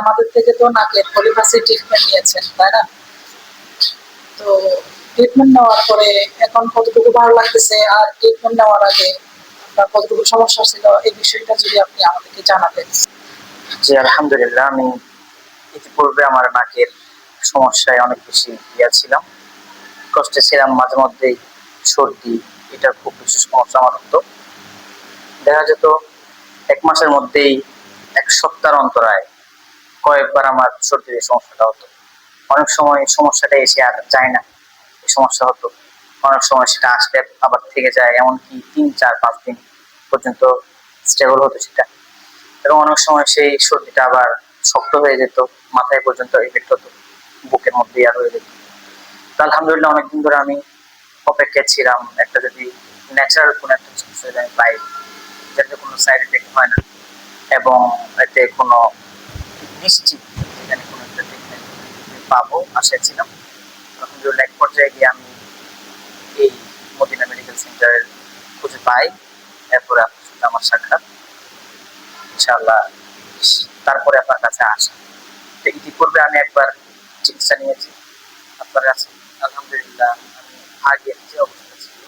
আমাদের থেকে তো নাকের পলিপাসি ট্রিটমেন্ট নিয়েছেন, তাই না? তো ট্রিটমেন্ট নেওয়ার পরে এখন কতটুকু ভালো লাগতেছে, আর ট্রিটমেন্ট নেওয়ার আগে আপনার কতটুকু সমস্যা ছিল, এই বিষয়টা যদি আপনি আমাদেরকে জানাতেন। জি, আলহামদুলিল্লাহ। আমি ইতিপূর্বে আমার নাকের সমস্যায় অনেক বেশি ছিলাম, কষ্টে ছিলাম। মাঝে মধ্যেই সর্দি, এটা খুব বেশি সমস্যা আমার হতো। দেখা যেত 1 মাসের মধ্যেই 1 সপ্তাহ অন্তরায় কয়েকবার আমার সর্দির সমস্যাটা হতো। অনেক সময় সমস্যাটা এসে আর যায় না, এই সমস্যা হতো। অনেক সময় সেটা আসলে আবার থেকে যায়, এমনকি 3, 4, 5 দিন পর্যন্ত স্টেবল হতো সেটা। এবং অনেক সময় সেই সর্দিটা আবার শক্ত হয়ে যেত, মাথায় পর্যন্ত এফেক্ট হতো, বুকের মধ্যে আর হয়ে যেত। তো আলহামদুলিল্লাহ অনেকদিন ধরে আমি অপেক্ষায় ছিলাম একটা যদি ন্যাচারাল কোনো একটা চিকিৎসা আমি পাই, যাতে কোনো সাইড এফেক্ট হয় না এবং এতে কোনো নিশ্চিত যেখানে কোনো একটা ট্রিটমেন্ট পাবো আশায় ছিলাম। আলহামদুলিল্লাহ এক পর্যায়ে গিয়ে আমি এই মদিনা মেডিকেল সেন্টারের খুঁজে পাই। এরপরে আপনার সাথে আমার সাক্ষাৎ, ইনশাআল্লাহ তারপরে আপনার কাছে আসা। তো ইতিপূর্বে আমি একবার চিকিৎসা নিয়েছি আপনার কাছে। আলহামদুলিল্লাহ আমি আগের যে অবস্থা ছিল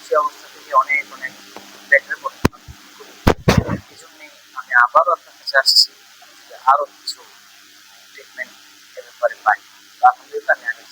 সে অবস্থা থেকে অনেক অনেক বেটার করতে পারি। এই জন্যই আমি আবারও আপনার কাছে আসছি, আরো কিছু ট্রিটমেন্ট এ ব্যাপারে পাই। আলহামদুলিল্লাহ আমি আগে